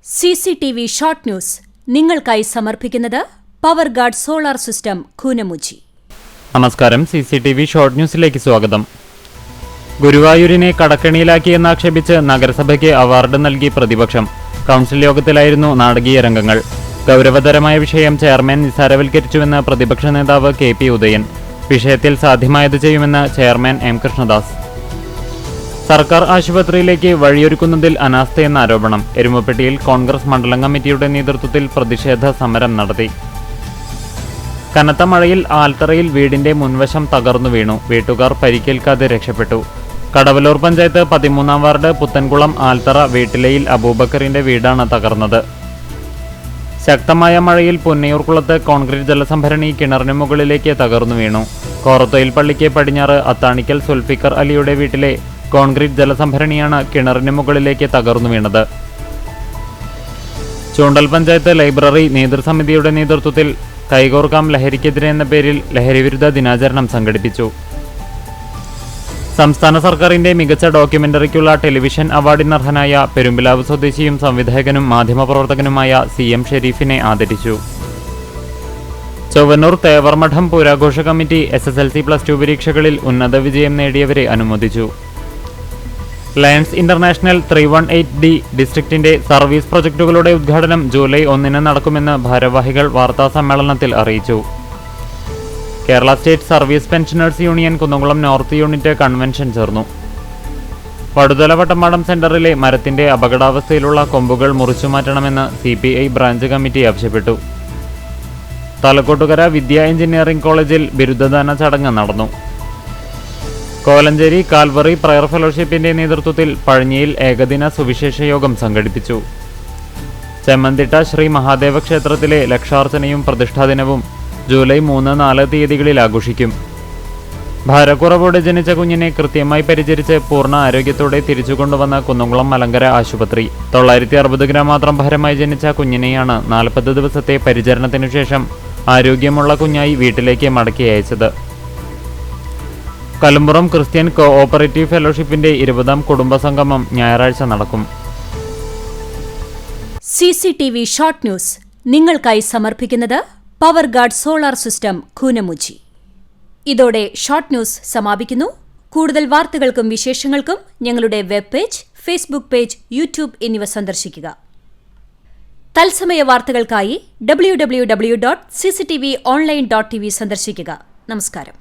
CCTV short news നിങ്ങൾക്കായി സമർപ്പിക്കുന്നത് power guard solar system Koonamuchi. നമസ്കാരം. CCTV ഷോർട്ട് ന്യൂസിലേക്ക് സ്വാഗതം. ഗുരുവായൂരിനെ കടക്കെണിയിലാക്കിയെന്നാക്ഷേപിച്ച് നഗരസഭയ്ക്ക് അവാർഡ് നൽകി പ്രതിപക്ഷം. കൗൺസിൽ യോഗത്തിലായിരുന്നു നാടകീയ രംഗങ്ങൾ. ഗൗരവതരമായ വിഷയം ചെയർമാൻ നിസ്സാരവൽക്കരിച്ചുവെന്ന് പ്രതിപക്ഷ നേതാവ് KP ഉദയൻ. വിഷയത്തിൽ സാധ്യമായത് ചെയ്യുമെന്ന് ചെയർമാൻ M കൃഷ്ണദാസ്. സർക്കാർ ആശുപത്രിയിലേക്ക് വഴിയൊരുക്കുന്നതിൽ അനാസ്ഥയെന്ന ആരോപണം. എരുമപ്പെട്ടിയിൽ കോൺഗ്രസ് മണ്ഡലം കമ്മിറ്റിയുടെ നേതൃത്വത്തിൽ പ്രതിഷേധ സമരം നടത്തി. കനത്ത മഴയിൽ ആൽത്തറയിൽ വീടിന്റെ മുൻവശം തകർന്നു വീണു. വീട്ടുകാർ പരിക്കേൽക്കാതെ രക്ഷപ്പെട്ടു. കടവലൂർ പഞ്ചായത്ത് 13-ാം വാർഡ് പുത്തൻകുളം ആൽത്തറ വീട്ടിലയിൽ അബൂബക്കറിന്റെ വീടാണ് തകർന്നത്. ശക്തമായ മഴയിൽ പുന്നയൂർക്കുളത്ത് കോൺക്രീറ്റ് ജലസംഭരണി കിണറിന് മുകളിലേക്ക് തകർന്നു വീണു. കോറത്തൊയിൽ പള്ളിക്ക് പടിഞ്ഞാറ് അത്താണിക്കൽ സുൽഫിക്കർ അലിയുടെ വീട്ടിലെ കോൺക്രീറ്റ് ജലസംഭരണിയാണ് കിണറിന് മുകളിലേക്ക് തകർന്നു വീണത്. ചൂണ്ടൽ പഞ്ചായത്ത് ലൈബ്രറി നേതൃസമിതിയുടെ നേതൃത്വത്തിൽ കൈകോർക്കാം ലഹരിക്കെതിരെ എന്ന പേരിൽ ലഹരിവിരുദ്ധ ദിനാചരണം സംഘടിപ്പിച്ചു. സംസ്ഥാന സർക്കാരിന്റെ മികച്ച ഡോക്യുമെന്ററിക്കുള്ള ടെലിവിഷൻ അവാർഡിനർഹനായ പെരുമ്പിലാവ് സ്വദേശിയും സംവിധായകനും മാധ്യമപ്രവർത്തകനുമായ CM ഷെരീഫിനെ ആദരിച്ചു. ചൊവ്വന്നൂർ തേവർമഠം പൂരാഘോഷ കമ്മിറ്റി SSLC+2 പരീക്ഷകളിൽ ഉന്നത വിജയം നേടിയവരെ അനുമോദിച്ചു. ലയൺസ് ഇന്റർനാഷണൽ 318D ഡിസ്ട്രിക്റ്റിന്റെ സർവീസ് പ്രൊജക്ടുകളുടെ ഉദ്ഘാടനം ജൂലൈ 1 നടക്കുമെന്ന് ഭാരവാഹികൾ വാർത്താസമ്മേളനത്തിൽ അറിയിച്ചു. Kerala state service pensioners union Kunnamkulam north unit convention ചേർന്നു. പടുതല വട്ടമ്മാടം സെന്ററിലെ മരത്തിന്റെ അപകടാവസ്ഥയിലുള്ള കൊമ്പുകൾ മുറിച്ചുമാറ്റണമെന്ന് CPI ബ്രാഞ്ച് കമ്മിറ്റി ആവശ്യപ്പെട്ടു. തലക്കോട്ടുകര വിദ്യ എഞ്ചിനീയറിംഗ് കോളേജിൽ ബിരുദദാന ചടങ്ങ് നടന്നു. കോലഞ്ചേരി കാൽവറി പ്രയർ ഫെലോഷിപ്പിന്റെ നേതൃത്വത്തിൽ പഴഞ്ഞിയിൽ ഏകദിന സുവിശേഷ യോഗം സംഘടിപ്പിച്ചു. ചെമ്മന്തിട്ട ശ്രീ മഹാദേവ ക്ഷേത്രത്തിലെ ലക്ഷാർച്ചനയും പ്രതിഷ്ഠാദിനവും ജൂലൈ 3-4 തീയതികളിൽ ആഘോഷിക്കും. ഭാരക്കുറവോടെ ജനിച്ച കുഞ്ഞിനെ കൃത്യമായി പരിചരിച്ച് പൂർണ്ണ ആരോഗ്യത്തോടെ തിരിച്ചുകൊണ്ടുവന്ന കുന്നംകുളം മലങ്കര ആശുപത്രി 960 ഗ്രാം മാത്രം ഭാരമായി ജനിച്ച കുഞ്ഞിനെയാണ് 40 ദിവസത്തെ പരിചരണത്തിനു ശേഷം ആരോഗ്യമുള്ള കുഞ്ഞായി വീട്ടിലേക്ക് മടക്കി അയച്ചത്. കലുമ്പുറം ക്രിസ്ത്യൻ കോഓപ്പറേറ്റീവ് ഫെലോഷിപ്പിന്റെ 20ാം കുടുംബസംഗമം ഞായറാഴ്ച നടക്കും. CCTV ഷോർട്ട് ന്യൂസ് നിങ്ങൾക്കായി സമർപ്പിക്കുന്നത് power guard solar system Koonamuchi. ഇതോടെ ഷോർട്ട് ന്യൂസ് സമാപിക്കുന്നു. കൂടുതൽ വാർത്തകൾക്കും വിശേഷങ്ങൾക്കും ഞങ്ങളുടെ web page, Facebook page, YouTube എന്നിവ സന്ദർശിക്കുക. തത്സമയ വാർത്തകൾക്കായി www.cctv online.tv സന്ദർശിക്കുക. നമസ്കാരം.